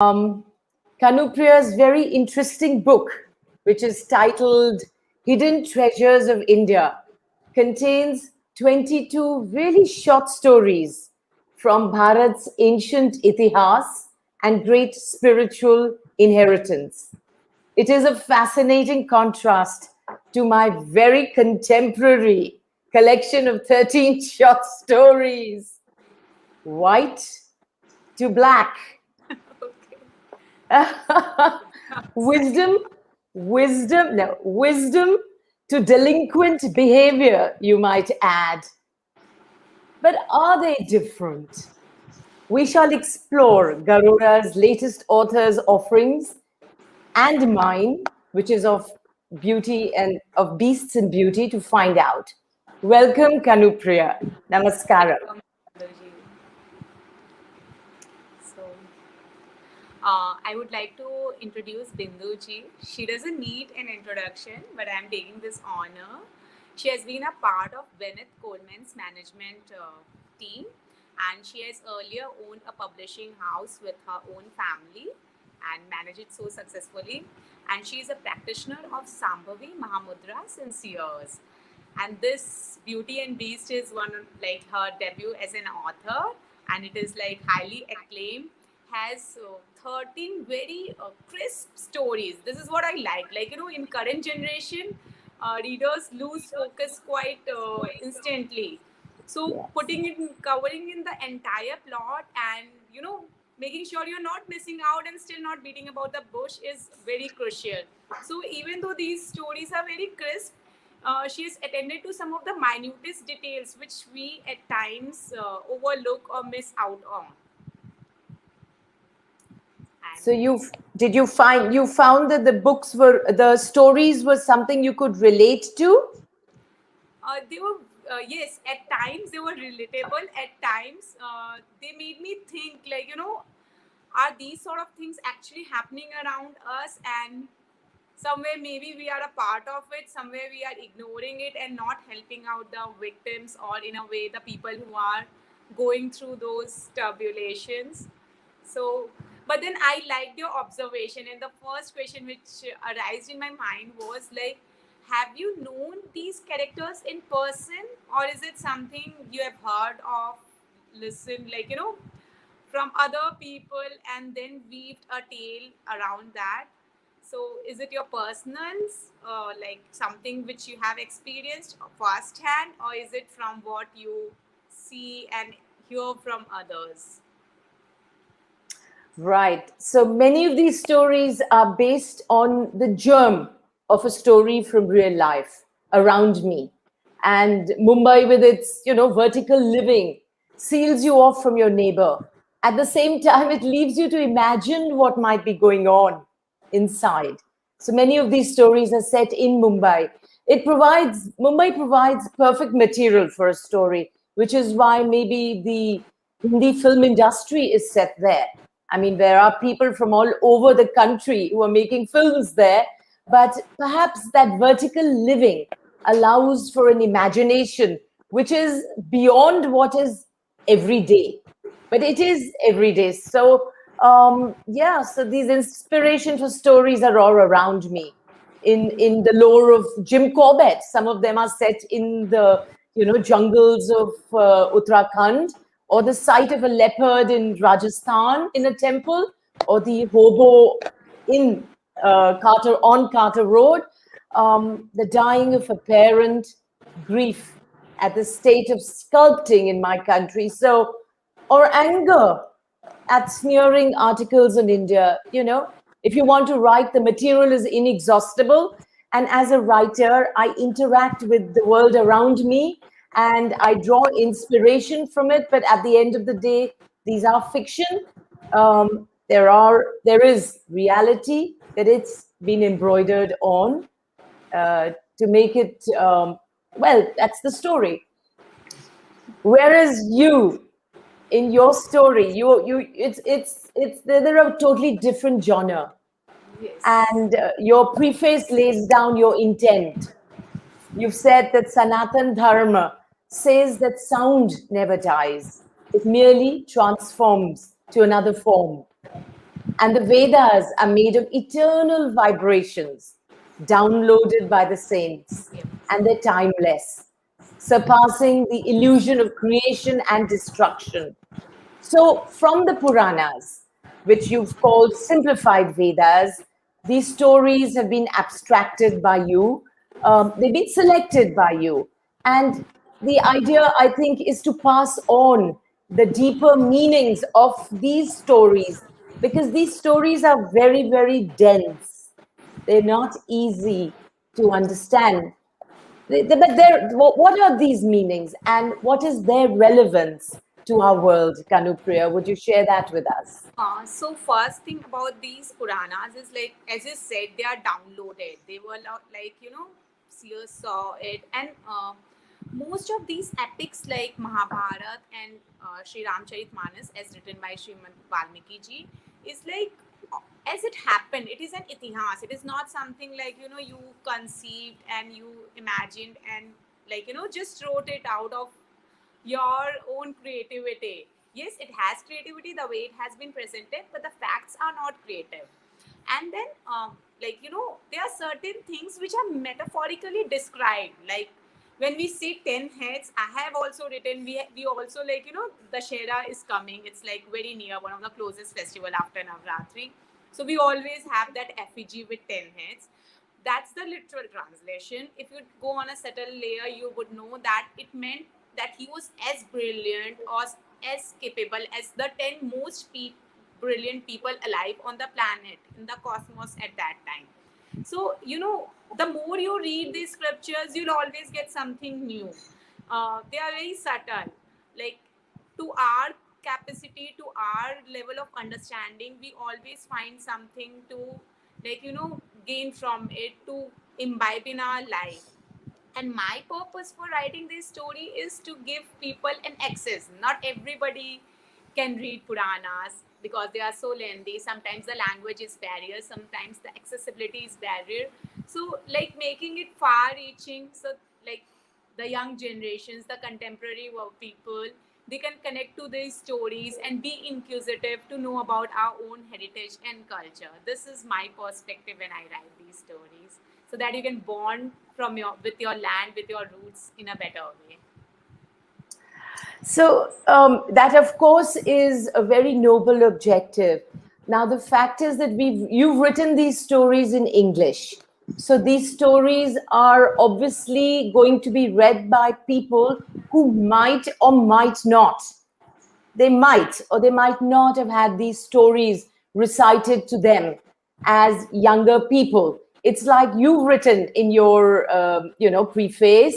um, Kanupriya's very interesting book, which is titled Hidden Treasures of India, contains 22 really short stories from Bharat's ancient itihas and great spiritual inheritance. It is a fascinating contrast to my very contemporary collection of 13 short stories, White to Black. wisdom wisdom to delinquent behavior, you might add. But are they different? We shall explore Garuda's latest author's offerings and mine, which is of beauty and of beasts and beauty, to find out. Welcome, Kanupriya. Namaskaram. I would like to introduce Bindu ji. She doesn't need an introduction, but I'm taking this honor. She has been a part of Bennett Coleman's management team, and she has earlier owned a publishing house with her own family and managed it so successfully. And she is a practitioner of Sambhavi Mahamudra since years. And this Beauty and Beast is one like her debut as an author, and it is like highly acclaimed. Has 13 very crisp stories. This is what I like. Like, you know, in current generation, readers lose focus quite instantly. So putting it, covering in the entire plot and, you know, making sure you're not missing out and still not beating about the bush is very crucial. So even though these stories are very crisp, she has attended to some of the minutest details which we at times overlook or miss out on. So you found that the stories were something you could relate to? They were yes, at times they were relatable. At times they made me think, like, you know, are these sort of things actually happening around us? And somewhere maybe we are a part of it, somewhere we are ignoring it and not helping out the victims, or in a way the people who are going through those tribulations. So, but then I liked your observation, and the first question which arose in my mind was like, have you known these characters in person, or is it something you have heard of, listened, like, you know, from other people and then weaved a tale around that? So is it your personals, like something which you have experienced firsthand, or is it from what you see and hear from others? Right. So many of these stories are based on the germ of a story from real life around me. And Mumbai, with its, you know, vertical living, seals you off from your neighbor. At the same time, it leaves you to imagine what might be going on inside. So many of these stories are set in Mumbai. Mumbai provides perfect material for a story, which is why maybe the Hindi film industry is set there. I mean, there are people from all over the country who are making films there, but perhaps that vertical living allows for an imagination which is beyond what is everyday. But it is everyday. So, yeah, so these inspiration for stories are all around me. In the lore of Jim Corbett, some of them are set in the, you know, jungles of Uttarakhand, or the sight of a leopard in Rajasthan in a temple, or the hobo in Carter Road, the dying of a parent, grief at the state of sculpting in my country. So, or anger at sneering articles on India. You know, if you want to write, the material is inexhaustible. And as a writer, I interact with the world around me and I draw inspiration from it. But at the end of the day, these are fiction. There is reality that it's been embroidered on to make it, well, that's the story. Whereas you, in your story, they're a totally different genre. Yes. And your preface lays down your intent. You've said that Sanatan Dharma says that sound never dies. It merely transforms to another form. And the Vedas are made of eternal vibrations downloaded by the saints, Yes. and they're timeless, surpassing the illusion of creation and destruction. So, from the Puranas, which you've called simplified Vedas, these stories have been abstracted by you, they've been selected by you. And the idea, I think, is to pass on the deeper meanings of these stories, because these stories are very, very dense. They're not easy to understand. But what are these meanings and what is their relevance to our world, Kanupriya? Would you share that with us? So first thing about these Puranas is like, as you said, they are downloaded. They were like, seers saw it, and most of these epics like Mahabharata and Sri Ramcharitmanas, as written by Srimad Valmiki ji, is like as it happened. It is an itihas. It is not something like you conceived and you imagined and like just wrote it out of your own creativity. Yes, it has creativity the way it has been presented, but the facts are not creative. And then, there are certain things which are metaphorically described. Like when we see 10 heads, I have also written, we also like, the Shera is coming. It's like very near, one of the closest festival after Navratri. So we always have that effigy with 10 heads. That's the literal translation. If you go on a subtle layer, you would know that it meant that he was as brilliant or as capable as the 10 most brilliant people alive on the planet, in the cosmos at that time. So, the more you read these scriptures, you'll always get something new. They are very subtle. Like, to our capacity, to our level of understanding, we always find something to, like, gain from it, to imbibe in our life. And my purpose for writing this story is to give people an access. Not everybody can read Puranas because they are so lengthy. Sometimes the language is barrier, sometimes the accessibility is barrier. So like making it far reaching, so like the young generations, the contemporary people, they can connect to these stories and be inquisitive to know about our own heritage and culture. This is my perspective when I write these stories, so that you can bond from with your land, with your roots in a better way. So, that, of course, is a very noble objective. Now, the fact is that you've written these stories in English. So these stories are obviously going to be read by people who might or might not. They might or they might not have had these stories recited to them as younger people. It's like you've written in your, preface.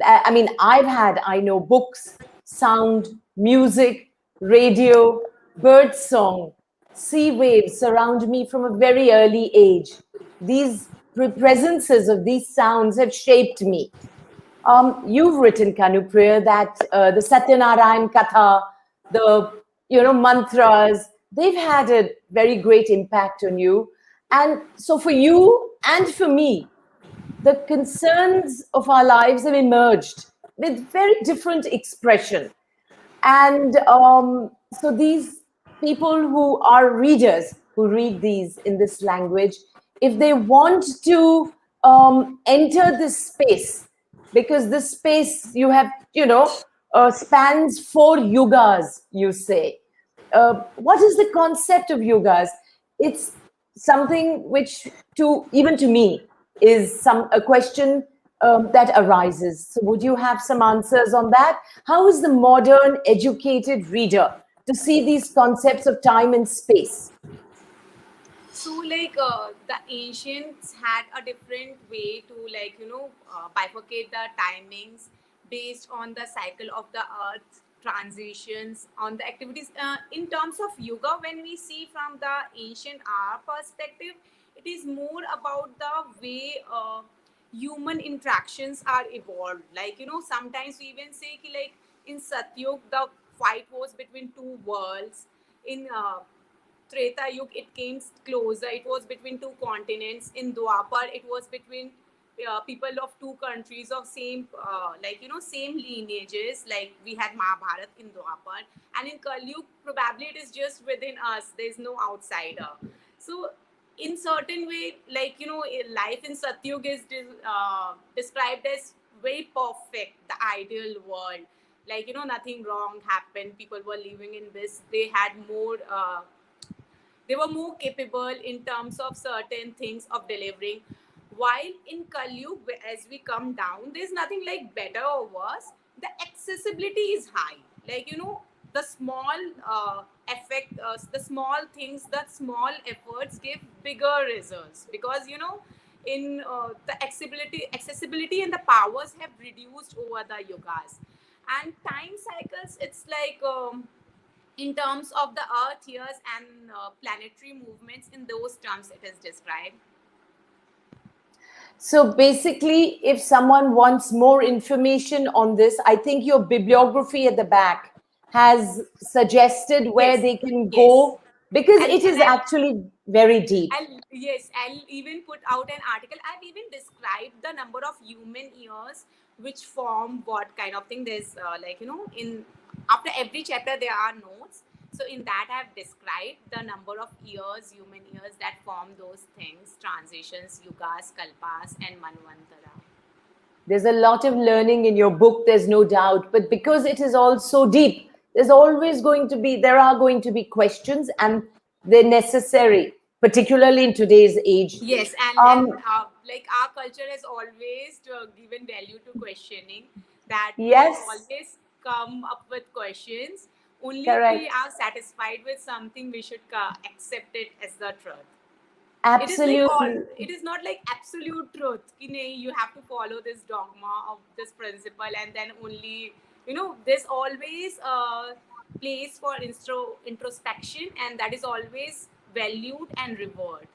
I mean, I know books, sound, music, radio, bird song, sea waves surround me from a very early age. These presences of these sounds have shaped me. You've written, Kanupriya, that the Satyanarayan Katha, the mantras, they've had a very great impact on you. And so for you and for me, the concerns of our lives have emerged with very different expression. And so these people who are readers, who read these in this language, if they want to enter this space, because this space you have, spans 4 yugas, you say. What is the concept of yugas? It's something which, even to me, is a question that arises. So, would you have some answers on that? How is the modern educated reader to see these concepts of time and space? So like the ancients had a different way to like bifurcate the timings based on the cycle of the earth, transitions on the activities in terms of yoga. When we see from the ancient our perspective, it is more about the way human interactions are evolved. Like sometimes we even say ki, like in Satyug the fight was between two worlds. In Treta Yug, it came closer. It was between two continents. In Dwapar, it was between people of two countries of same, same lineages. Like we had Mahabharat in Dwapar, and in Kalyug, probably it is just within us. There's no outsider. So, in certain way, life in Satyug is described as very perfect, the ideal world. Nothing wrong happened. People were living in this. They had more. They were more capable in terms of certain things of delivering. While in Kalyug, as we come down, there's nothing like better or worse. The accessibility is high. The small the small things, the small efforts give bigger results, because in the accessibility and the powers have reduced over the yugas, and time cycles. It's like. In terms of the earth years and planetary movements, in those terms it is described. So basically, if someone wants more information on this, I think your bibliography at the back has suggested where Yes, they can yes. go, because And- it is and I- actually very deep. I'll even put out an article. I've even described the number of human years which form what kind of thing. There's in after every chapter there are notes. So in that I've described the number of years, human years, that form those things: transitions, yugas, kalpas, and manvantara. There's a lot of learning in your book, there's no doubt. But because it is all so deep, there are going to be questions, and they're necessary, particularly in today's age. Yes, like our culture has always given value to questioning. That we Yes. always come up with questions. Only if we Correct. are satisfied with something, we should accept it as the truth. Absolutely. It is not like absolute truth. You have to follow this dogma of this principle, and then only there's always a place for introspection, and that is always valued and revered.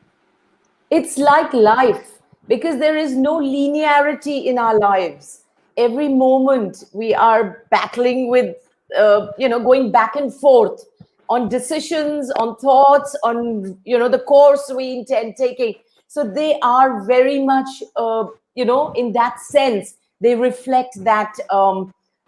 It's like life, because there is no linearity in our lives. Every moment we are battling with, going back and forth on decisions, on thoughts, on, the course we intend taking. So they are very much, in that sense, they reflect that,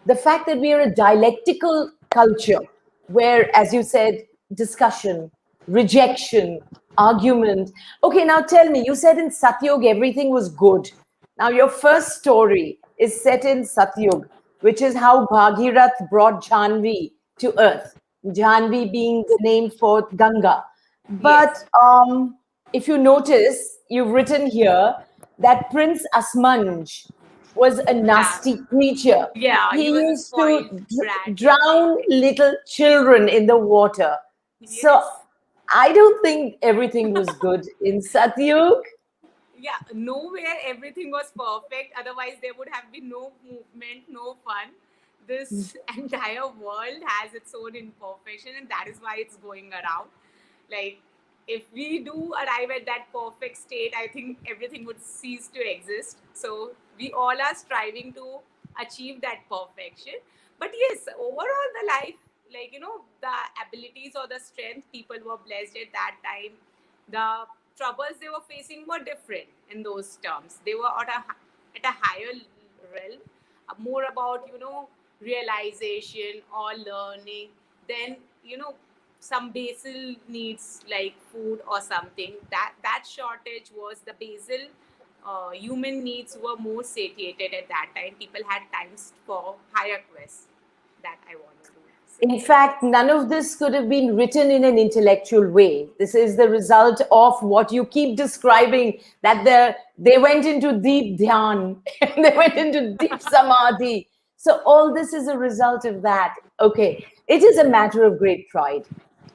the fact that we are a dialectical culture where, as you said, discussion, rejection, argument. Okay, now tell me, you said in Satyug everything was good. Now, your first story is set in Satyug, which is how Bhagirath brought Janvi to earth. Janvi being the name for Ganga. But if you notice, you've written here that Prince Asmanj was a nasty creature. Yeah, He he was a used to spoiled brat. drown little children in the water. So Yes. I don't think everything was good in Satyug. Yeah, nowhere everything was perfect. Otherwise, there would have been no movement, no fun. This entire world has its own imperfection, and that is why it's going around. Like, if we do arrive at that perfect state, I think everything would cease to exist. So, we all are striving to achieve that perfection. But yes, overall, the life, the abilities or the strength people were blessed at that time, the troubles they were facing were different in those terms. They were at a higher realm, more about realization or learning than some basal needs like food or something. That shortage was the basal human needs were more satiated at that time. People had times for higher quests. That I want to do. In fact, none of this could have been written in an intellectual way. This is the result of what you keep describing, that they went into deep dhyan, they went into deep samadhi. So all this is a result of that. Okay, it is a matter of great pride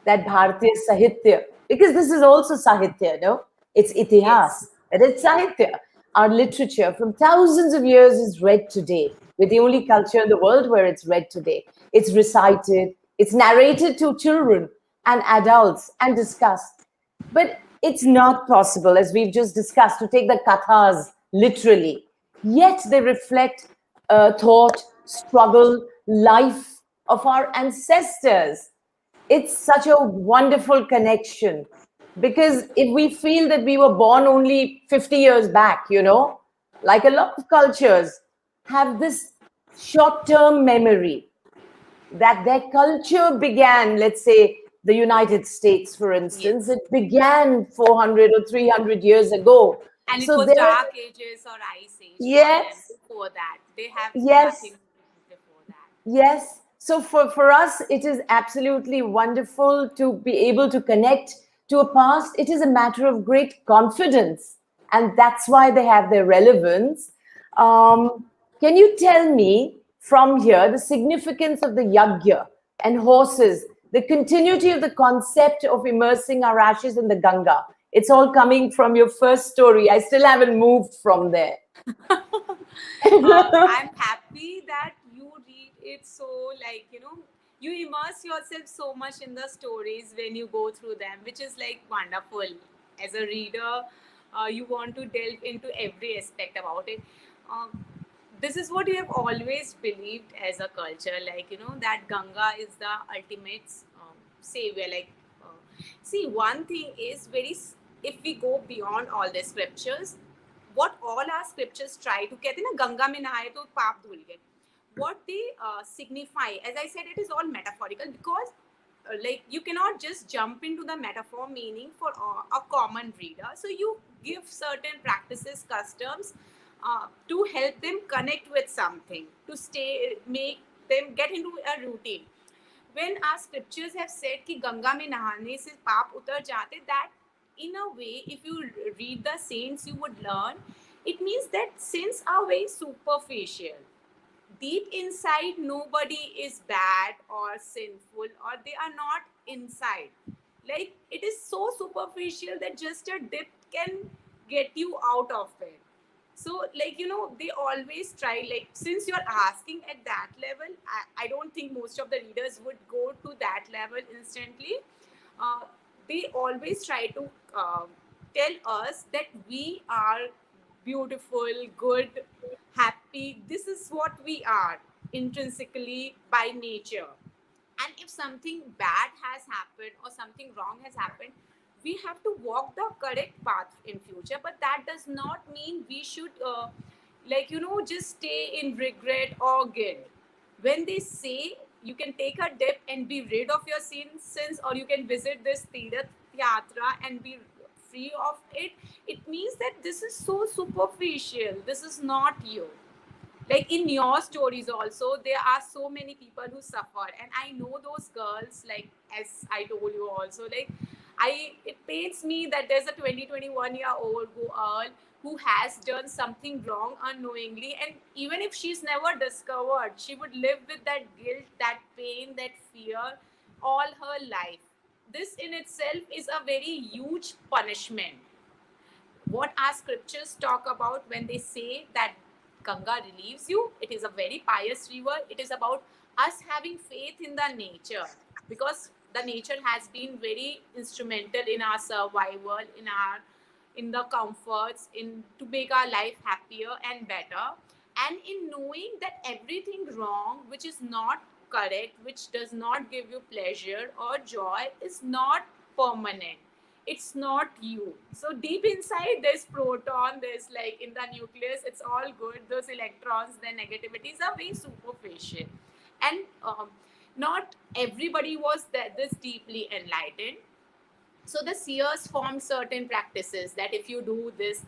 that Bharatiya Sahitya, because this is also Sahitya, no? It's itihas, Yes. and it's Sahitya. Our literature from thousands of years is read today. We're the only culture in the world where it's read today. It's recited, it's narrated to children and adults and discussed. But it's not possible, as we've just discussed, to take the kathas literally. Yet they reflect thought, struggle, life of our ancestors. It's such a wonderful connection, because if we feel that we were born only 50 years back, like a lot of cultures, have this short-term memory that their culture began, let's say the United States, for instance, Yes. it began 400 or 300 years ago. And it So was there, dark ages or ice age for them yes, before that. They have yes, nothing before that. yes. So for us, it is absolutely wonderful to be able to connect to a past. It is a matter of great confidence, and that's why they have their relevance. Can you tell me from here the significance of the yagya and horses, the continuity of the concept of immersing our ashes in the Ganga? It's all coming from your first story. I still haven't moved from there. I'm happy that you read it so, like, you immerse yourself so much in the stories when you go through them, which is like wonderful. As a reader, you want to delve into every aspect about it. Um, this is what you have always believed as a culture, like, that Ganga is the ultimate savior. Like, see, one thing is if we go beyond all the scriptures, what all our scriptures try to, कहते हैं ना गंगा में नहाए तो पाप धुल गए, what they signify, as I said, it is all metaphorical, because like, you cannot just jump into the metaphor meaning for a common reader. So you give certain practices, customs, to help them connect with something, to make them get into a routine. When our scriptures have said कि गंगा में नहाने से पाप उतर जाते, that in a way, if you read the saints, you would learn it means that sins are very superficial. Deep inside, nobody is bad or sinful, or they are not inside. Like, it is so superficial that just a dip can get you out of it. So, like, they always try, like, since you're asking at that level, I don't think most of the readers would go to that level instantly. uh, they always try to tell us that we are beautiful, good, happy. This is what we are intrinsically by nature. And if something bad has happened or something wrong has happened, we have to walk the correct path in future. But that does not mean we should like, just stay in regret or guilt. When they say you can take a dip and be rid of your sins, or you can visit this Tirath Yatra and be free of it, it means that this is so superficial. This is not you. Like, in your stories also, there are so many people who suffer, and I know those girls, like, as I told you also, like, it pains me that there's a 21-year-old girl who has done something wrong unknowingly, and even if she's never discovered, she would live with that guilt, that pain, that fear all her life. This in itself is a very huge punishment. What our scriptures talk about when they say that Ganga relieves you, it is a very pious river. It is about us having faith in the nature, because the nature has been very instrumental in our survival, in the comforts, in to make our life happier and better, and in knowing that everything wrong, which is not correct, which does not give you pleasure or joy, is not permanent. It's not you. So deep inside, there's proton, there's, like, in the nucleus, it's all good. Those electrons, their negativities are very superficial. And not everybody was this deeply enlightened. So the seers formed certain practices that if you do this,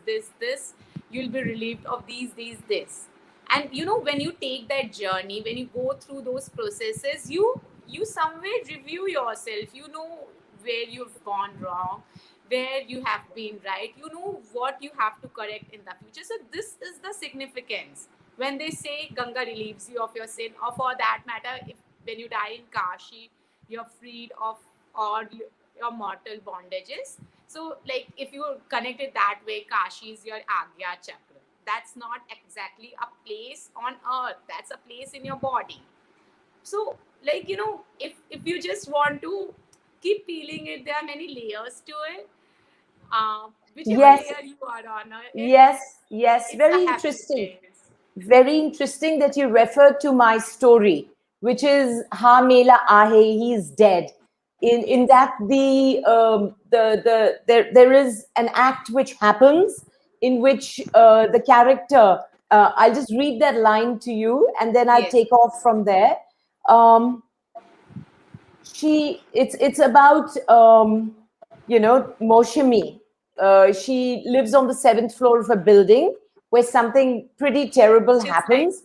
you'll be relieved of these, this. And when you take that journey, when you go through those processes, you somewhere review yourself. You know where you've gone wrong, where you have been right. You know what you have to correct in the future. So this is the significance when they say Ganga relieves you of your sin, or for that matter, if when you die in Kashi, you're freed of all your mortal bondages. So, like, if you connect it that way, Kashi is your Agya Chakra. That's not exactly a place on earth, that's a place in your body. So, like, if you just want to keep peeling it, there are many layers to it. Whichever Yes, layer you are on, yes, yes. it's a Very happy interesting. place. Very interesting that you referred to my story, which is Ha Mela Ahe, he's dead. In Yes. that there is an act which happens in which the character, I'll just read that line to you and then I'll Yes. take off from there. It's about Moshimi. She lives on the 7th floor of a building where something pretty terrible Just happens.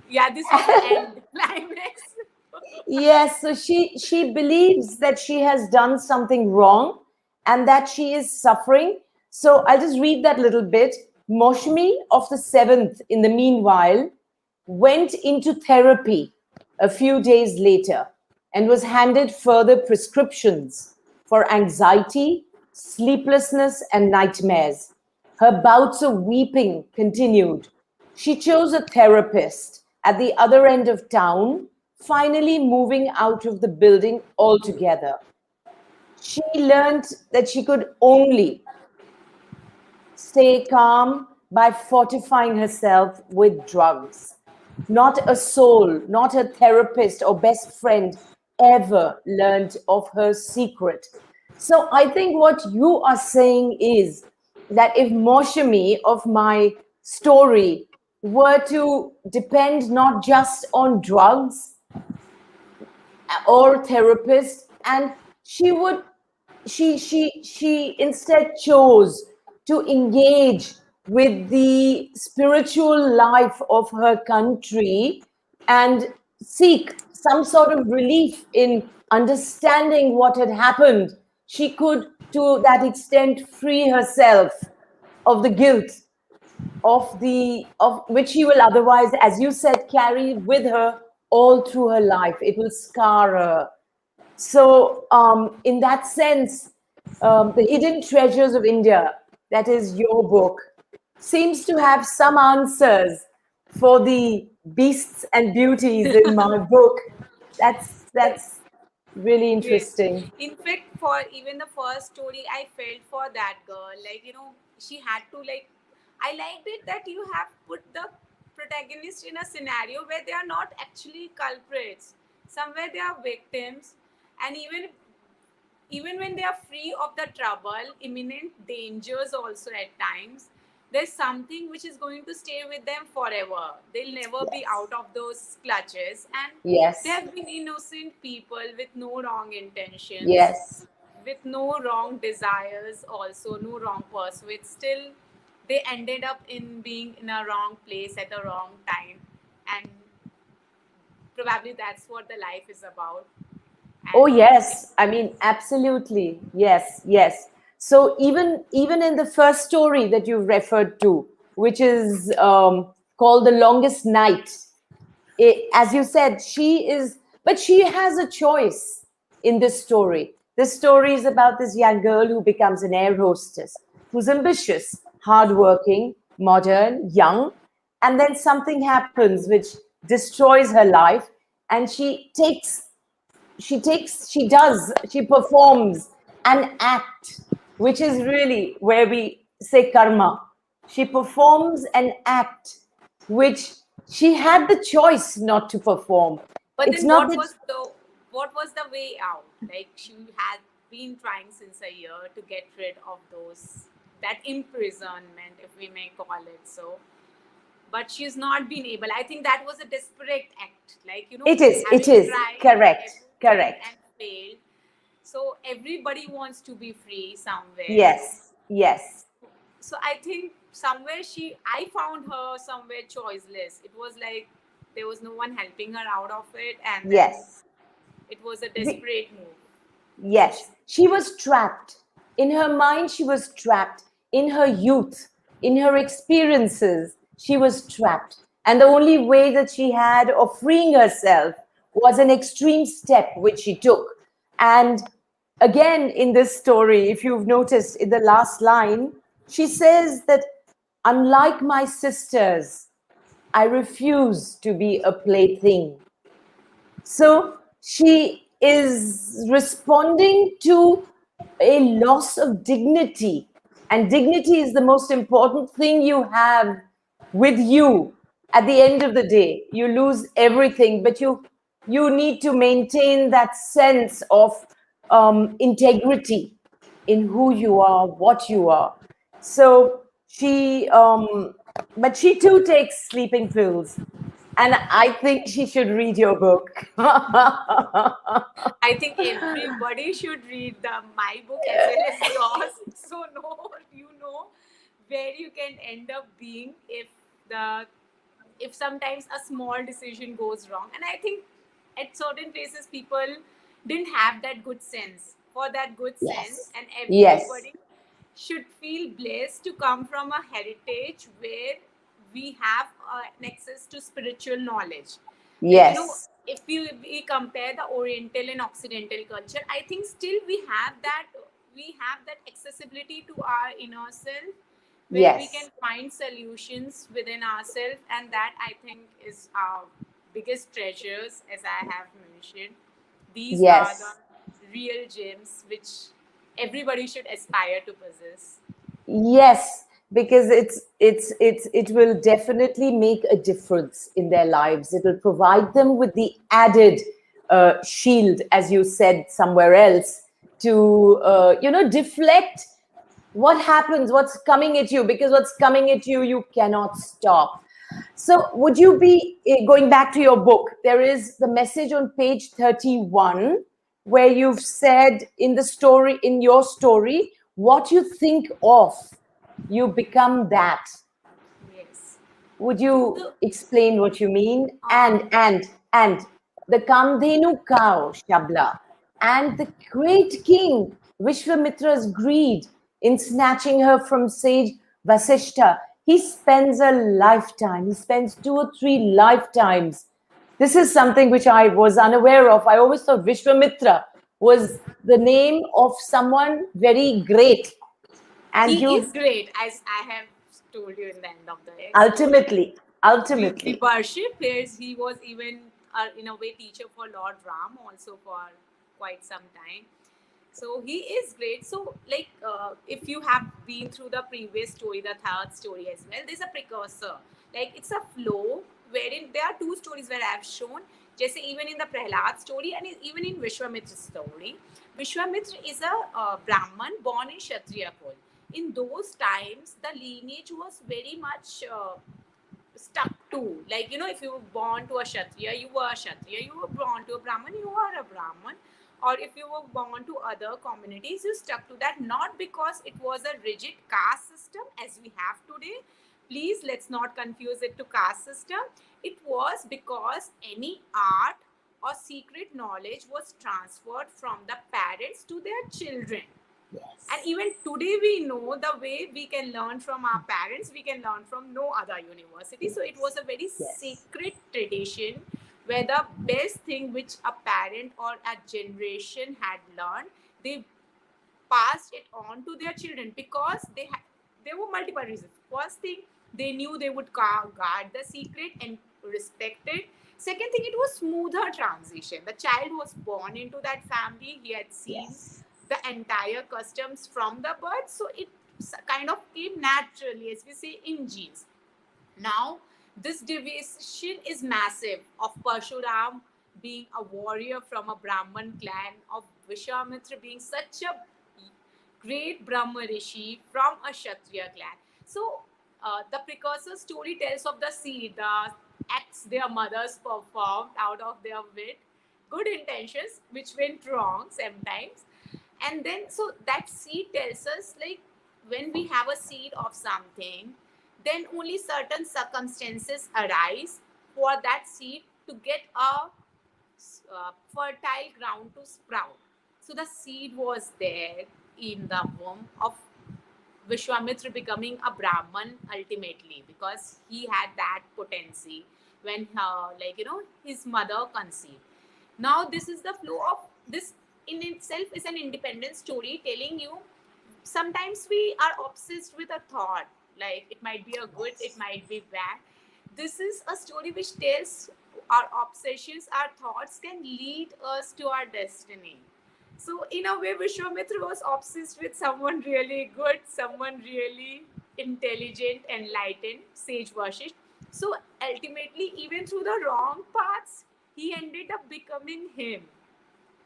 Yeah, this was the end climax. Yes, so she believes that she has done something wrong and that she is suffering. So I'll just read that little bit. Moshmi of the 7th, in the meanwhile, went into therapy a few days later and was handed further prescriptions for anxiety, sleeplessness, and nightmares. Her bouts of weeping continued. She chose a therapist at the other end of town, finally moving out of the building altogether. She learned that she could only stay calm by fortifying herself with drugs. Not a soul, not a therapist or best friend ever learned of her secret. So I think what you are saying is that if Moshami of my story were to depend not just on drugs or therapist, and she instead chose to engage with the spiritual life of her country and seek some sort of relief in understanding what had happened. She could, to that extent, free herself of the guilt of which she will otherwise, as you said, carry with her all through her life. It will scar her. So, in that sense, The Hidden Treasures of India, that is your book, seems to have some answers for the beasts and beauties in my book. That's really interesting. In fact, for even the first story, I felt for that girl. She had to I liked it that you have put the protagonist in a scenario where they are not actually culprits. Somewhere they are victims, and even when they are free of the trouble, imminent dangers also at times, there's something which is going to stay with them forever. They'll never be out of those clutches. And Yes. they have been innocent people with no wrong intentions, Yes. with no wrong desires, also no wrong pursuits. Still, they ended up in being in a wrong place at the wrong time. And probably that's what the life is about. Oh yes, I mean absolutely. Yes, yes. So even in the first story that you referred to, which is called The Longest Night, as you said, but she has a choice in this story. This story is about this young girl who becomes an air hostess, who's ambitious, hardworking, modern, young, and then something happens which destroys her life, and she performs an act, which is really where we say karma. She performs an act which she had the choice not to perform. But It's then not what was the way out? She had been trying since a year to get rid of that imprisonment, if we may call it so. But she's not been able. I think that was a desperate act. It is. Tried Correct. everything and failed. So everybody wants to be free somewhere. Yes. Yes. So I think somewhere I found her somewhere choiceless. It was like there was no one helping her out of it, and Yes. it was a desperate move. Yes. She was trapped. In her mind, she was trapped. In her youth, in her experiences, she was trapped. And the only way that she had of freeing herself was an extreme step which she took. And again, in this story, if you've noticed in the last line, she says that unlike my sisters, I refuse to be a plaything. So she is responding to a loss of dignity. And dignity is the most important thing you have with you at the end of the day. You lose everything, but you need to maintain that sense of integrity in who you are, what you are. So but she too takes sleeping pills. And I think she should read your book. I think everybody should read my book as well as yours. So no, you know where you can end up being the if sometimes a small decision goes wrong. And I think at certain places people didn't have that good sense. For that good sense, Yes. and Yes. everybody should feel blessed to come from a heritage where we have an access to spiritual knowledge. Like, Yes. if we compare the Oriental and Occidental culture, I think still we have that accessibility to our inner self, where we can Yes. find solutions within ourselves, and that I think is our biggest treasures. As I have mentioned, these are the Yes. real gems which everybody should aspire to possess. Yes, because it will definitely make a difference in their lives. It will provide them with the added shield, as you said somewhere else, to deflect what happens, what's coming at you, because what's coming at you, you cannot stop. So, would you be going back to your book? There is the message on page 31 where you've said in your story, what you think of, you become that. Yes. Would you So, explain what you mean? uh, And the Kamdhenu cow, Shabla, and the great king Vishwamitra's greed in snatching her from sage Vasishta. He spends a lifetime. He spends 2 or 3 lifetimes. This is something which I was unaware of. I always thought Vishwamitra was the name of someone very great. And he you is great, as I have told you in the end of the story. ultimately, We ultimately, worship his. He was even, in a way, teacher for Lord Ram also for quite some time. So he is great. So, like, if you have been through the previous story, the third story as well, there's a precursor. Like, it's a flow wherein there are two stories where I have shown. Just even in the Prahlad story and even in Vishwamitra's story, Vishwamitra is a Brahman born in Kshatriya Kul. In those times, the lineage was very much stuck to. Like, if you were born to a Kshatriya, you were a Kshatriya. You were born to a Brahman, you are a Brahman. Or if you were born to other communities, you stuck to that. Not because it was a rigid caste system as we have today. Please, let's not confuse it to caste system. It was because any art or secret knowledge was transferred from the parents to their children. And yes, even today, we know the way we can learn from our parents, we can learn from no other university. So it was a very yes, sacred tradition where the best thing which a parent or a generation had learned, they passed it on to their children, because there were multiple reasons. First thing, they knew they would guard the secret and respect it. Second thing, it was smoother transition. The child was born into that family. He had seen yes, the entire customs from the birth, so it kind of came naturally, as we say, in genes. Now, this deviation is massive, of Parshuram being a warrior from a Brahman clan, of Vishwamitra being such a great Brahma Rishi from a Kshatriya clan. So, the precursor story tells of the seed, the acts their mothers performed out of their wit, good intentions, which went wrong sometimes. And then, so that seed tells us, like, when we have a seed of something, then only certain circumstances arise for that seed to get a fertile ground to sprout. So the seed was there in the womb of Vishwamitra becoming a Brahman ultimately, because he had that potency when, his mother conceived. Now, this is the flow of this in itself is an independent story telling you sometimes we are obsessed with a thought, like it might be a good, it yes, might be bad. This is a story which tells our obsessions, our thoughts can lead us to our destiny. So, in a way, Vishwamitra was obsessed with someone really good, someone really intelligent, enlightened, sage Vashisht. So, ultimately, even through the wrong paths, he ended up becoming him.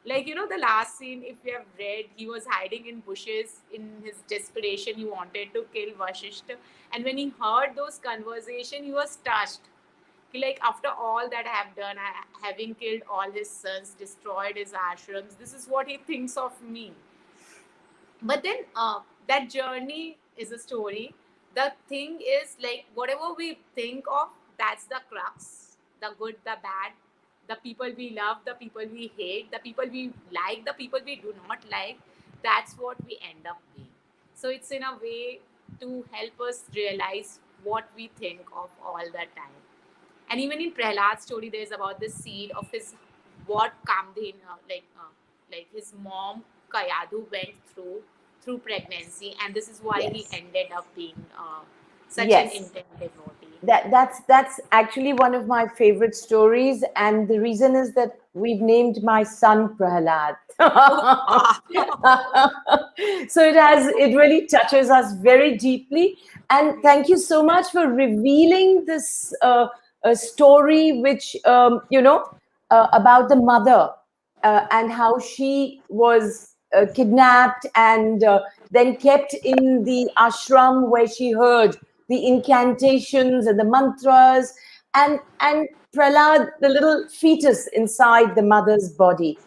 Like, the last scene, if you have read, he was hiding in bushes in his desperation. He wanted to kill Vashishta. And when he heard those conversation, he was touched. He, like, after all that I have done, having killed all his sons, destroyed his ashrams, this is what he thinks of me. But then that journey is a story. The thing is, like, whatever we think of, that's the crux. The good, the bad, the people we love, the people we hate, the people we like, the people we do not like, that's what we end up being. So it's in a way to help us realize what we think of all the time. And even in Prahlad's story, there's about the seed of his what Kamdhin, like his mom Kayadu went through pregnancy, and this is why he Yes. ended up being such an Yes. intense devotee. That's actually one of my favorite stories, and the reason is that we've named my son Prahlad. So it really touches us very deeply. And thank you so much for revealing this story, which about the mother and how she was kidnapped and then kept in the ashram where she heard the incantations and the mantras, and Prahlad, the little fetus inside the mother's body,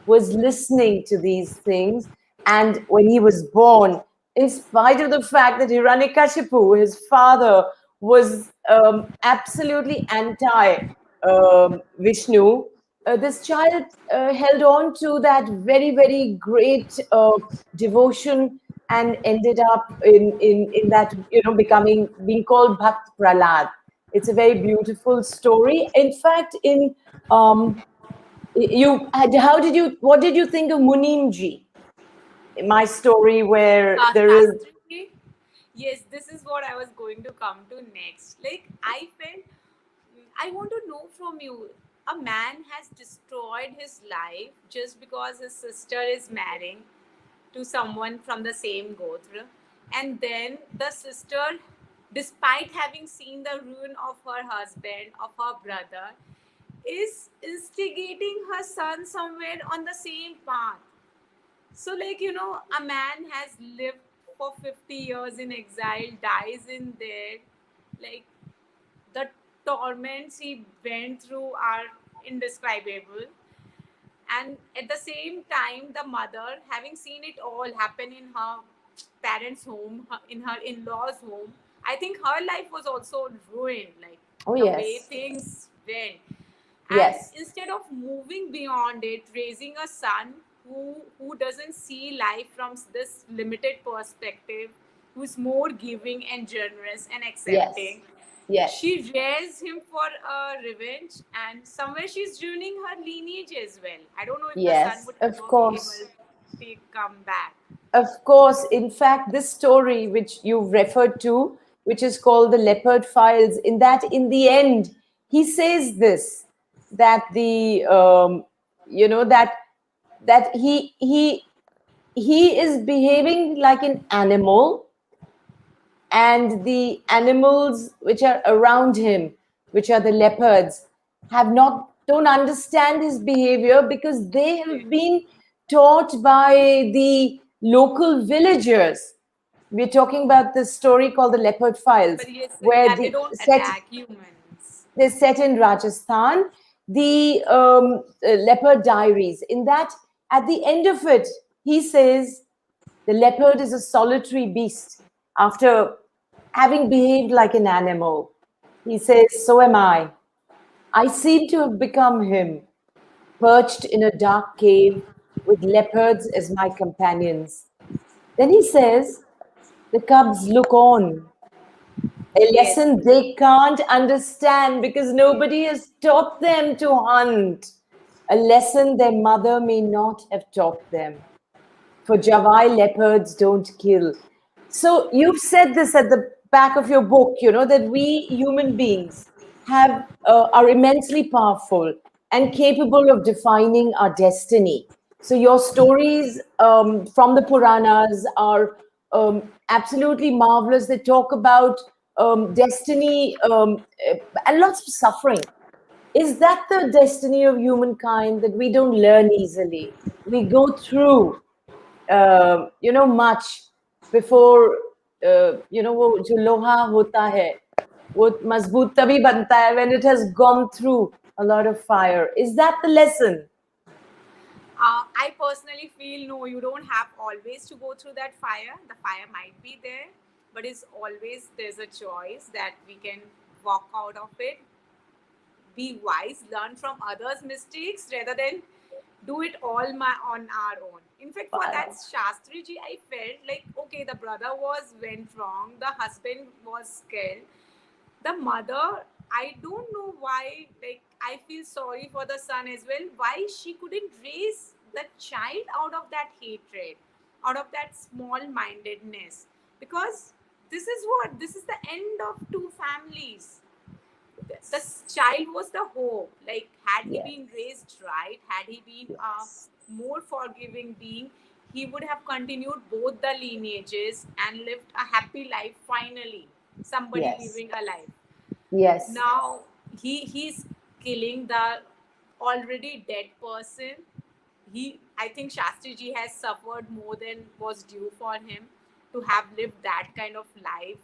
was listening to these things. And when he was born, in spite of the fact that Hiranyakashipu, his father, was absolutely anti Vishnu, this child held on to that very, very great devotion and ended up in that, being called Bhakt Prahlad. It's a very beautiful story. In fact, what did you think of Munimji? My story where there is. Shastri, yes, this is what I was going to come to next. Like, I felt, I want to know from you, a man has destroyed his life just because his sister is marrying to someone from the same Gotra. And then the sister, despite having seen the ruin of her husband, of her brother, is instigating her son somewhere on the same path. So, like, a man has lived for 50 years in exile, dies in there. Like, the torments he went through are indescribable. And at the same time, the mother, having seen it all happen in her parents' home, in her in-laws' home, I think her life was also ruined, like Oh, the way yes. things went. And Yes. instead of moving beyond it, raising a son who doesn't see life from this limited perspective, who's more giving and generous and Yes. accepting, Yes. she rears him for revenge, and somewhere she's ruining her lineage as well. I don't know if the son Yes. would Of ever be course. able to come back. Of course. In fact, this story which you've referred to, which is called the Leopard Files, in the end, he says this, that that he is behaving like an animal, and the animals which are around him, which are the leopards, don't understand his behavior because they have been taught by the local villagers. We're talking about this story called the Leopard Files, But yes, where yeah, they don't set attack humans. they're set in Rajasthan. The Leopard Diaries. In that, at the end of it, he says the leopard is a solitary beast. After having behaved like an animal, he says, "So am I. I seem to have become him, perched in a dark cave with leopards as my companions." Then he says, "The cubs look on, a Yes, lesson they can't understand because nobody has taught them to hunt, a lesson their mother may not have taught them. For Javai leopards don't kill." So you've said this at the back of your book, that we human beings are immensely powerful and capable of defining our destiny. So your stories from the Puranas are absolutely marvelous. They talk about destiny and lots of suffering. Is that the destiny of humankind, that we don't learn easily? We go through, much before, वो जो लोहा होता है, वो मजबूत तभी बनता है when it has gone through a lot of fire. Is that the lesson? I personally feel no, you don't have always to go through that fire. The fire might be there, but there's a choice that we can walk out of it, be wise, learn from others' mistakes rather than do it on our own. In fact, for that Shastri ji, I felt like okay, the brother went wrong, the husband was scared, the mother, I don't know why, like I feel sorry for the son as well, why she couldn't raise the child out of that hatred, out of that small mindedness, because this is the end of two families. The child was the hope, like had he been raised right, had he been a more forgiving being, he would have continued both the lineages and lived a happy life finally, somebody living a life. Yes. Now he's killing the already dead person. I think Shastri ji has suffered more than was due for him to have lived that kind of life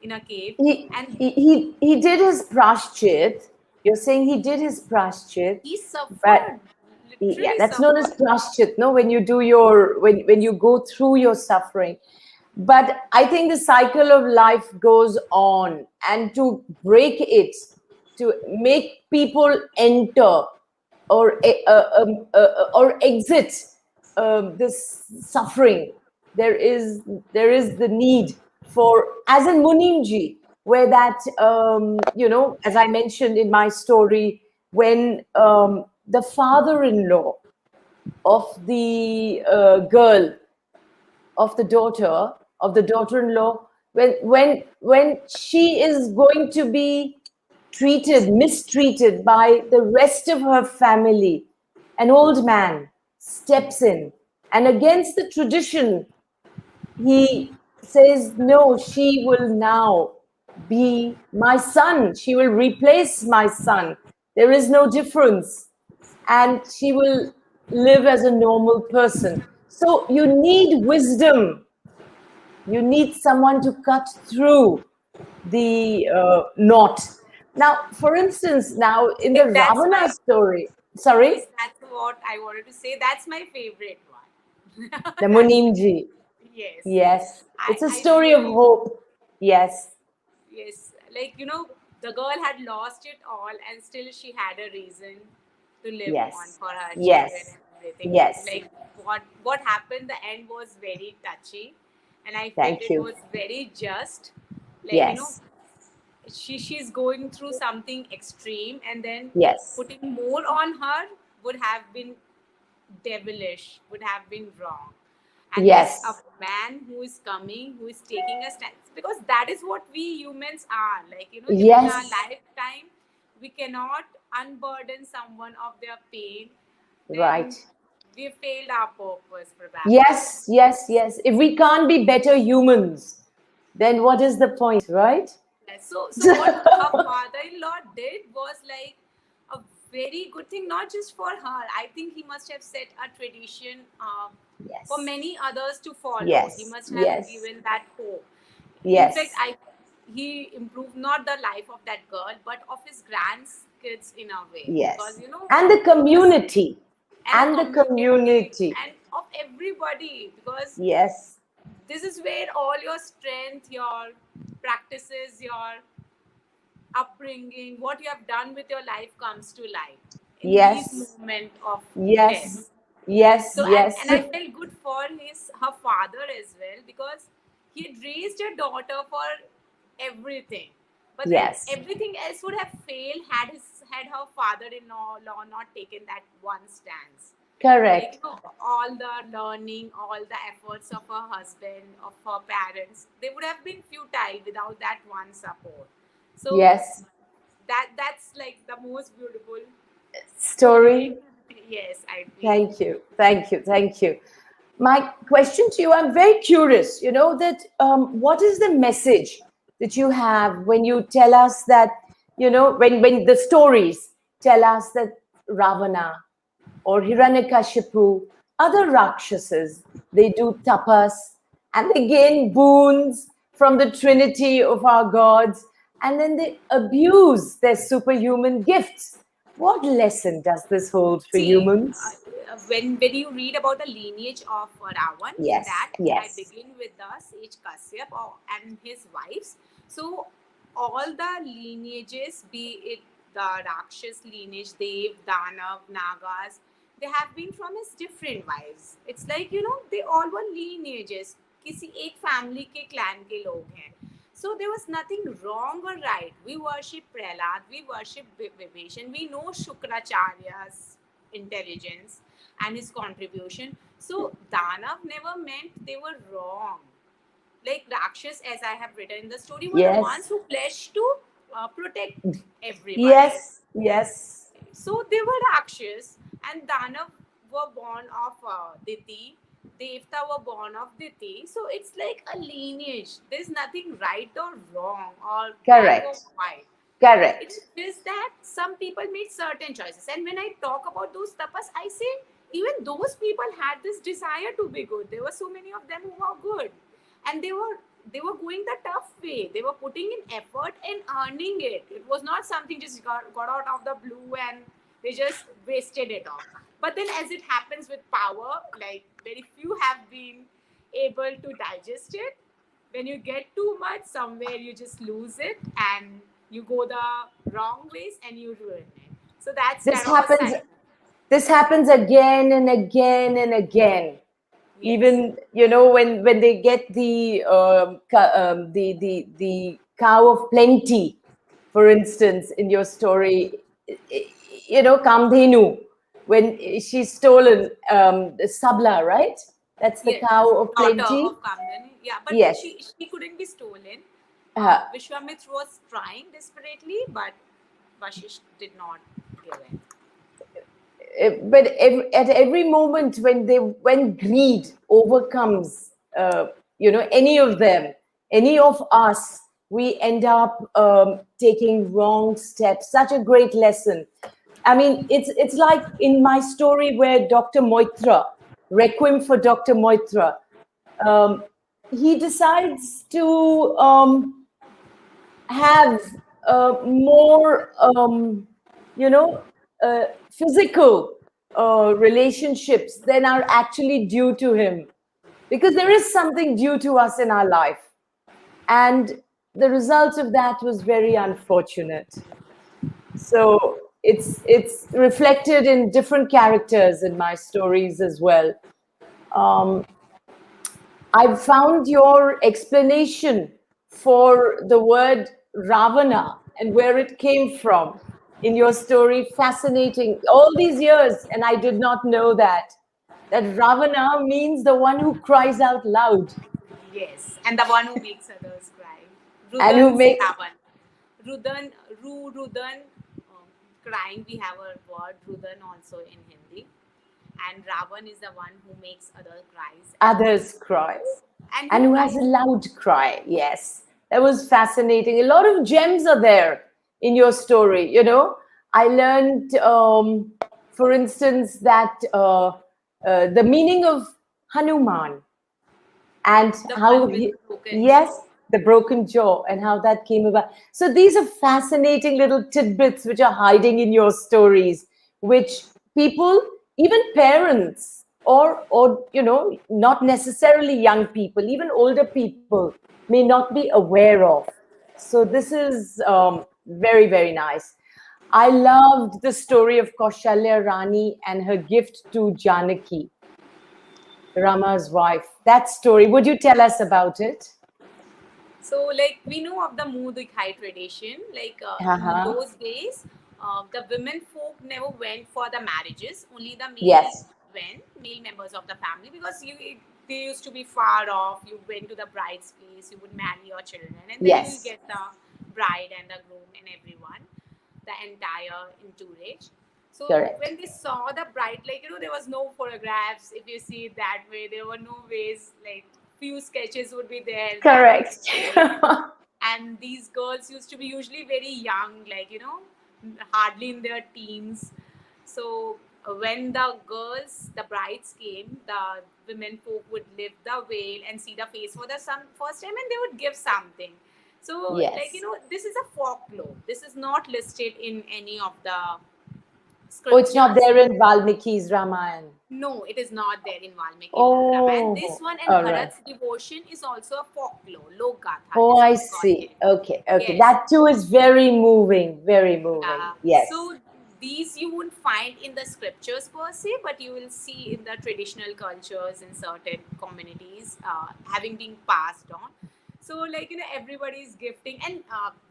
in a cave. He did his prashchit. You're saying he did his prashchit. He suffered. Yeah, that's known as prashchit, no? When you do when you go through your suffering. But I think the cycle of life goes on, and to break it, to make people enter or exit this suffering, there is the need for, as in Munimji, where that as I mentioned in my story, when the father-in-law of the girl, of the daughter-in-law, when she is going to be mistreated by the rest of her family, an old man steps in, and against the tradition, he says, no, she will now be my son. She will replace my son. There is no difference. And she will live as a normal person. So you need wisdom. You need someone to cut through the knot. Now, for instance, now in the Ravana story, sorry? That's what I wanted to say. That's my favorite one. The Munimji. Yes. Yes. It's a story of hope. Yes. Yes. Like, the girl had lost it all and still she had a reason to live on for her children and everything. Yes. Like what happened, the end was very touchy, and I felt it was very just. Like, she's going through something extreme, and then putting more on her would have been devilish, would have been wrong. And there's a man who is coming, who is taking a stand, because that is what we humans are. Like, in our lifetime, we cannot unburden someone of their pain. Then we failed our purpose, probably. Yes. If we can't be better humans, then what is the point, right? So what her father-in-law did was like a very good thing, not just for her. I think he must have set a tradition for many others to follow. He must have given that hope. In fact, he improved not the life of that girl, but of his grandkids in a way. Because, and the community. And the community. And of everybody. Because this is where all your strength, your practices, your upbringing, what you have done with your life comes to light. In these moments of death. Yes. And I felt good for her father as well, because he had raised a daughter for everything. But then everything else would have failed had her father-in-law not taken that one stance. Correct. Like, all the learning, all the efforts of her husband, of her parents, they would have been futile without that one support. So that's like the most beautiful story. Yes, I feel. Thank you. My question to you, I'm very curious, that what is the message that you have when you tell us that when the stories tell us that Ravana or Hiranyakashipu, other Rakshasas, they do tapas and they gain boons from the trinity of our gods, and then they abuse their superhuman gifts. What lesson does this hold for See, humans? when you read about the lineage of Ravan, in Yes, that I yes, begin with the sage Kasyap and his wives. So all the lineages, be it the Rakshas lineage, Dev, Danav, Nagas, they have been from his different wives. It's like, they all were lineages. किसी एक family के clan के लोग हैं. So there was nothing wrong or right. We worship Prahlad, we worship Vibhishan, we know Shukracharya's intelligence and his contribution. So Danav never meant they were wrong. Like Rakshas, as I have written in the story, were the ones yes, who pledged to protect everybody. yes, yes. So they were Rakshas, and Danav were born of Diti. Devta were born of Diti. So it's like a lineage. There's nothing right or wrong or black or Correct, white. correct. It's just that some people made certain choices. And when I talk about those tapas, I say even those people had this desire to be good. There were so many of them who were good. And they were going the tough way. They were putting in effort and earning it. It was not something just got out of the blue and they just wasted it off. But then as it happens with power, like very few have been able to digest it. When you get too much, somewhere you just lose it and you go the wrong ways and you ruin it. So that's This kind of a happens. cycle. This happens again and again and again. Yes. Even when they get the cow of plenty, for instance, in your story, Kamdhenu, when she's stolen, Sabla, right? That's the Yes. cow of Daughter plenty. of Kamdani. Yeah, but Yes. she couldn't be stolen. Uh, Vishwamitra was trying desperately, but Vashish did not give in. but at every moment when greed overcomes any of them, any of us, we end up taking wrong steps. Such a great lesson. I mean, it's like in my story where Dr. Moitra, Requiem for Dr. Moitra, um, he decides to have more, physical relationships than are actually due to him. Because there is something due to us in our life. And the result of that was very unfortunate. So it's reflected in different characters in my stories as well. I found your explanation for the word Ravana and where it came from in your story fascinating. All these years, and I did not know that Ravana means the one who cries out loud Yes, and the one who makes others cry. and who Rudan's makes. Ravan. Rudan, crying. We have a word Rudan also in Hindi, and Ravan is the one who makes others cries. Others cry, And and who has I a loud cry. Yes, that was fascinating. A lot of gems are there in your story. I learned, for instance, that the meaning of Hanuman and the how one with broken yes, jaw. the broken jaw and how that came about. So these are fascinating little tidbits which are hiding in your stories, which people, even parents, or not necessarily young people, even older people may not be aware of. So this is very, very nice. I loved the story of Kaushalya Rani and her gift to Janaki, Rama's wife. That story, would you tell us about it? So, like, we know of the Muh Dikhai tradition. Like, in Uh-huh. those days, the women folk never went for the marriages. Only the male Yes, went, male members of the family, because they used to be far off. You went to the bride's place, you would marry your children, and then you'll yes, get the bride and the groom and everyone, the entire entourage. So correct. when they saw the bride, like, there was no photographs. If you see it that way, there were no ways, like, few sketches would be there. That was Correct. great. and these girls used to be usually very young, like, hardly in their teens. So when the brides came, the women folk would lift the veil and see the face for the first time, and they would give something. So, like, Yes. this is a folklore. This is not listed in any of the Oh, it's not scriptures. there in Valmiki's Ramayana. No, it is not there in Valmiki Ramayana. This Oh, one and all right. Bharat's devotion is also a folklore. Logatha Oh, is I what we call see. it. Okay, okay. Yes. That too is very moving, very moving. Yes. So these you won't find in the scriptures per se, but you will see in the traditional cultures in certain communities having been passed on. So, like, everybody is gifting, and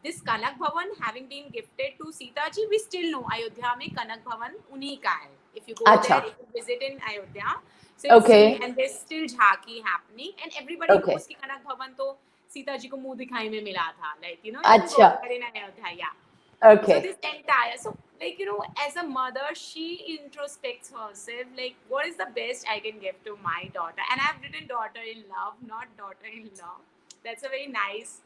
this Kanak Bhavan having been gifted to Sita ji, we still know Ayodhya mein Kanak Bhavan unhi ka hai. If you go there, Acha. if you visit in Ayodhya, so it's still, Okay. and there's still jhaki happening, and everybody Okay. knows कि Kanak Bhavan to Sita ji ko मुंह दिखाई में मिला था. Like, you can go Acha. there in Ayodhya, yeah. So Okay. this entire, so, like, as a mother, she introspects herself, like, what is the best I can give to my daughter? And I've written daughter in love, not daughter in law. That's a very nice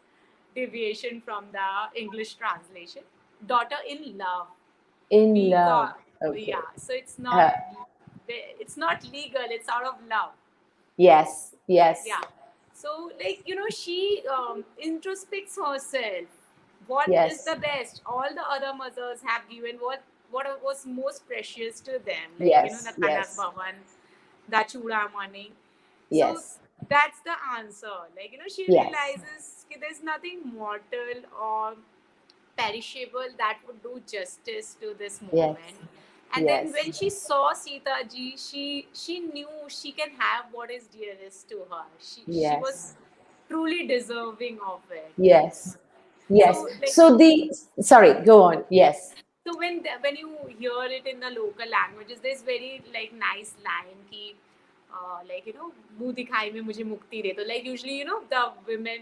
deviation from the English translation. Daughter in love. In We love. got, Okay. yeah. So Uh, it's not legal. It's out of love. yes. Yes. Yeah. So, like, she introspects herself. What is Yes. the best? All the other mothers have given what was most precious to them, like, the Yes. Kanak Yes. Bhavan, the Chudamani. So Yes. that's the answer. Like, she Yes. realizes there's nothing mortal or perishable that would do justice to this Yes. moment. And then Yes. when she saw Sita ji, she knew she can have what is dearest to her. She Yes. was truly deserving of it. Yes. Yes. So, like, So sorry, go on. Yes. so when you hear it in the local languages, there's very, like, nice line ki, like, मुंह दिखाई में मुझे मुक्ति दे. So, like, usually, the women,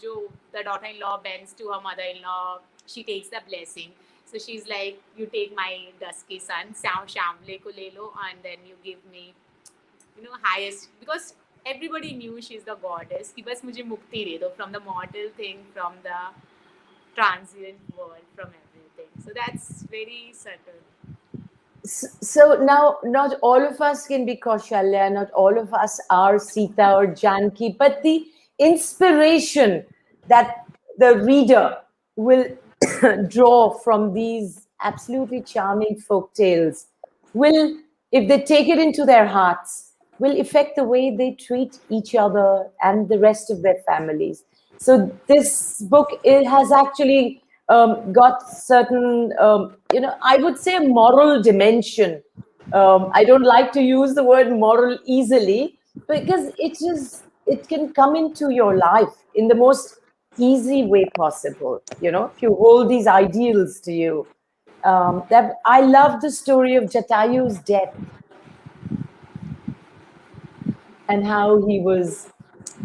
the daughter-in-law bends to her mother-in-law, she takes the blessing. So she's like, you take my dusky son, Shamle ko le lo, and then you give me, highest, because everybody knew she's the goddess. कि बस मुझे मुक्ति दे दो from the mortal thing, from the transient world, from everything. So that's very subtle. So now, not all of us can be Kaushalya, not all of us are Sita or Janki, but the inspiration that the reader will draw from these absolutely charming folk tales will, if they take it into their hearts, will affect the way they treat each other and the rest of their families. So this book, it has actually got certain, I would say, moral dimension. I don't like to use the word moral easily because it can come into your life in the most easy way possible. If you hold these ideals to you. That I love the story of Jatayu's death and how he was.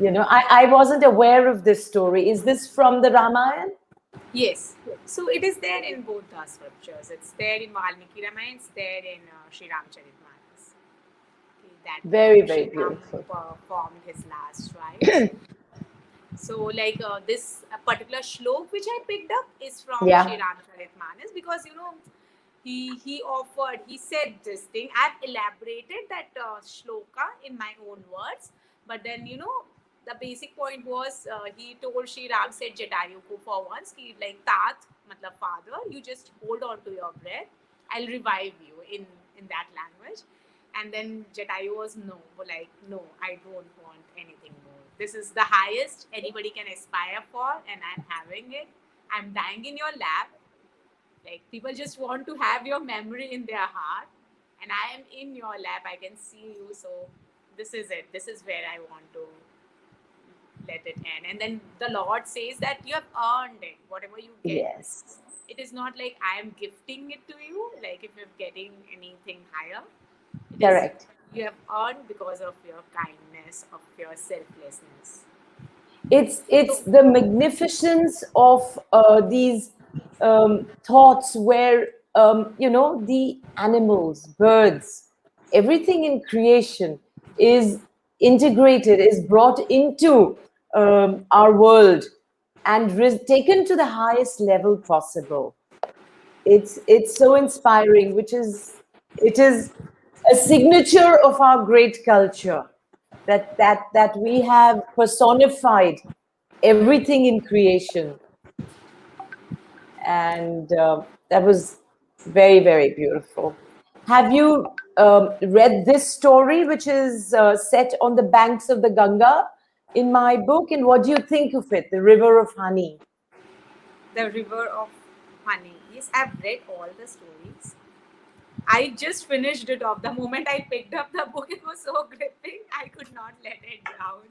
I wasn't aware of this story. Is this from the Ramayana? Yes. So it is there in both the scriptures. It's there in Valmiki Ramayana. It's there in Sri Ramcharitmanas. That Very, Sri very Ram beautiful. performed his last rites. So, like, this particular shlok which I picked up is from Sri Yeah. Ramcharitmanas, because he said this thing. I've elaborated that shloka in my own words, but then the basic point was, he told Sri Ram, said Jatayu ko for once, ki, like, tat matlab father, you just hold on to your breath, I'll revive you in that language. And then Jatayu was no, I don't want anything more. This is the highest anybody can aspire for, and I'm having it. I'm dying in your lap. Like, people just want to have your memory in their heart, and I am in your lap. I can see you. So this is it. This is where I want to let it end. And then the Lord says that you have earned it. Whatever you get, Yes. it is not like I am gifting it to you. Like, if you're getting anything higher, it Correct. is you have earned because of your kindness, of your selflessness. It's the magnificence of these thoughts where the animals, birds, everything in creation is integrated, is brought into our world and taken to the highest level possible. It's so inspiring, which is it is a signature of our great culture, that we have personified everything in creation, and that was very, very beautiful. Have you read this story, which is set on the banks of the Ganga in my book? And what do you think of it, The River of Honey? The River of Honey. Yes, I've read all the stories. I just finished it off. The moment I picked up the book, it was so gripping, I could not let it down.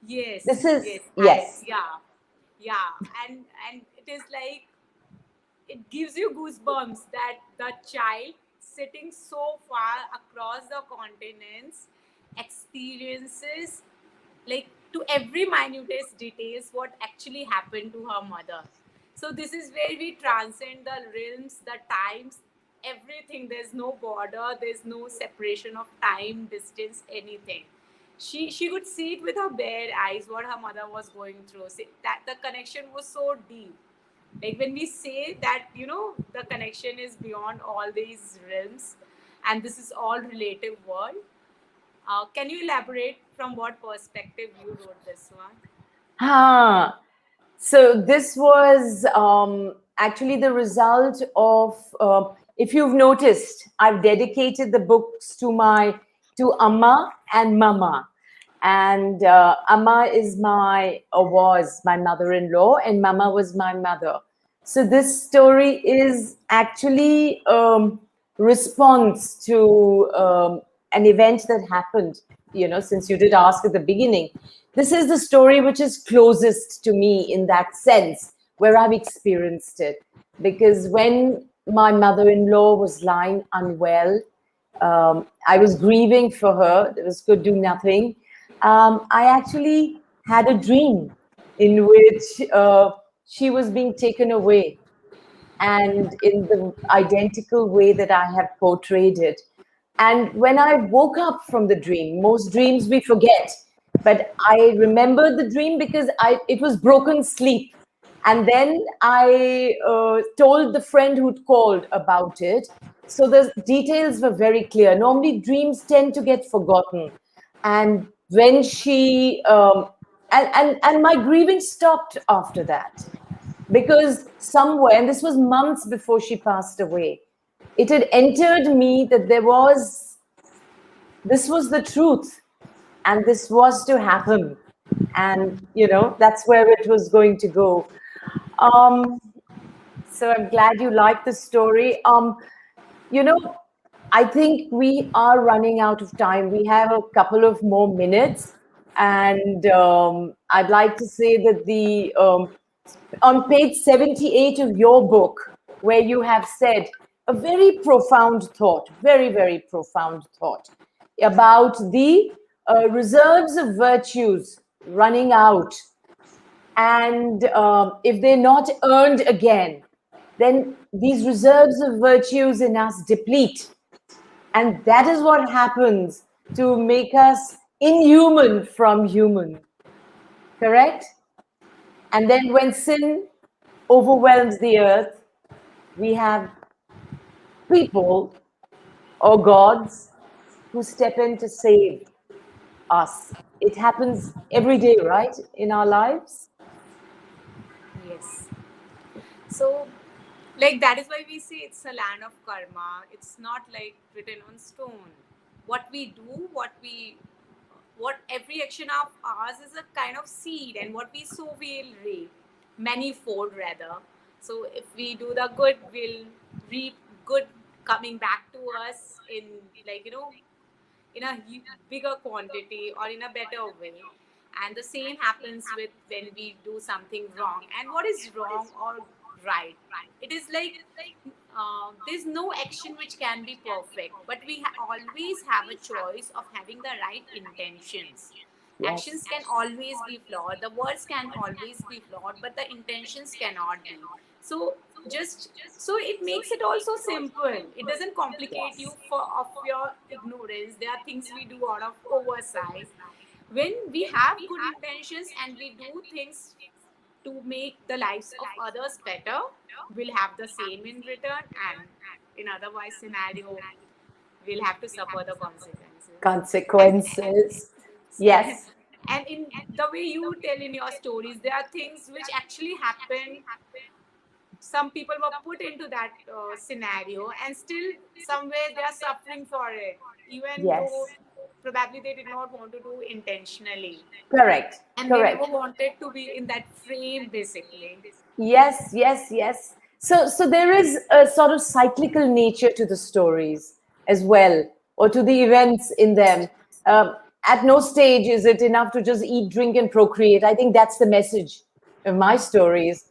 This Yes, is, yes, and yes. yeah, and it is like it gives you goosebumps that the child sitting so far across the continents experiences like to every minutest details what actually happened to her mother. So this is where we transcend the realms, the times, everything. There's no border, there's no separation of time, distance, anything. She could see it with her bare eyes what her mother was going through. See, that the connection was so deep. Like when we say that, the connection is beyond all these realms, and this is all relative world. Can you elaborate from what perspective you wrote this one? Ah, so this was actually the result of, if you've noticed, I've dedicated the books to Amma and Mama. And Amma is was my mother-in-law, and Mama was my mother. So this story is actually response to an event that happened, since you did ask at the beginning. This is the story which is closest to me in that sense, where I've experienced it. Because when my mother-in-law was lying unwell, I was grieving for her. It was could do nothing. I actually had a dream in which she was being taken away, and in the identical way that I have portrayed it. And when I woke up from the dream, most dreams we forget, but I remembered the dream because it was broken sleep. And then I told the friend who'd called about it. So the details were very clear. Normally, dreams tend to get forgotten. And when and my grieving stopped after that, because somewhere, and this was months before she passed away, it had entered me that this was the truth, and this was to happen. And, that's where it was going to go. So I'm glad you liked the story. You know, I think we are running out of time. We have a couple of more minutes. And I'd like to say that on page 78 of your book, where you have said a very profound thought, very, very profound thought about the reserves of virtues running out. And if they're not earned again, then these reserves of virtues in us deplete. And that is what happens to make us inhuman from human. Correct? And then when sin overwhelms the earth, we have people or gods who step in to save us. It happens every day, right, in our lives? Yes. So, like that is why we say it's a land of karma. It's not like written on stone. What we do, what every action of ours is a kind of seed, and what we sow, we'll reap manifold rather. So, if we do the good, we'll reap good coming back to us in in a bigger quantity or in a better way. And the same happens with when we do something wrong. And what is wrong or right? It is like there's no action which can be perfect, but we always have a choice of having the right intentions. Yes. Actions can always be flawed, the words can always be flawed, but the intentions cannot be. So just so it makes it also simple. It doesn't complicate you Yes. for of your ignorance. There are things we do out of oversight, when we have good intentions and we do things to make the lives of others better, we'll have the same in return, and in otherwise scenario, we'll have to suffer the consequences. And Consequences. Yes. and in the way you tell in your stories, there are things which actually happen. Some people were put into that scenario, and still somewhere they are suffering for it, even though Yes. probably they did not want to do intentionally, Correct. and they never Correct. wanted to be in that frame basically. Yes, yes, yes. So there is a sort of cyclical nature to the stories as well, or to the events in them. At no stage is it enough to just eat, drink, and procreate. I think that's the message of my stories.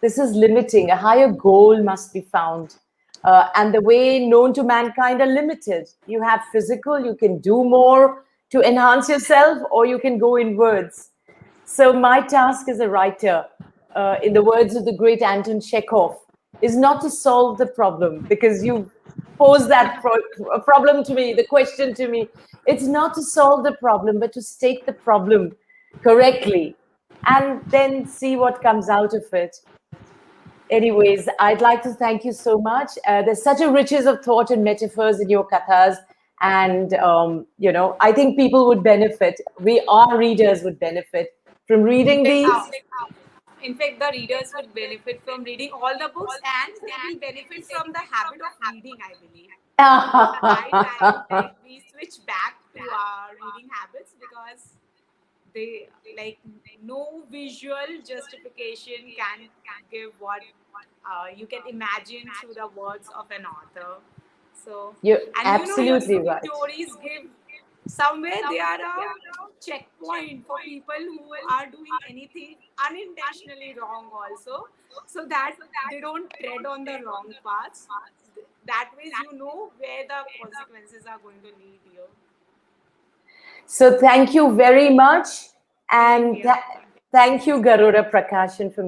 This is limiting. A higher goal must be found. And the way known to mankind are limited. You have physical, you can do more to enhance yourself, or you can go inwards. So my task as a writer, in the words of the great Anton Chekhov, is not to solve the problem, because you posed that problem to me, the question to me. It's not to solve the problem, but to state the problem correctly and then see what comes out of it. Anyways, I'd like to thank you so much. There's such a riches of thought and metaphors in your kathas. And, I think people would benefit. Our readers would benefit from In reading fact, these. the readers would benefit from reading all the books, and they will benefit from the habit of reading, I believe. It's high time like we switch back to our reading habits, because they like no visual justification can give what you can imagine through the words of an author. So, You're and your absolutely right. stories give somewhere they are a checkpoint for people who are doing anything unintentionally wrong also, so that they don't tread on the wrong paths. That way you know where the consequences are going to lead you. So thank you very much. Same And here. thank you, Garuda Prakashan, for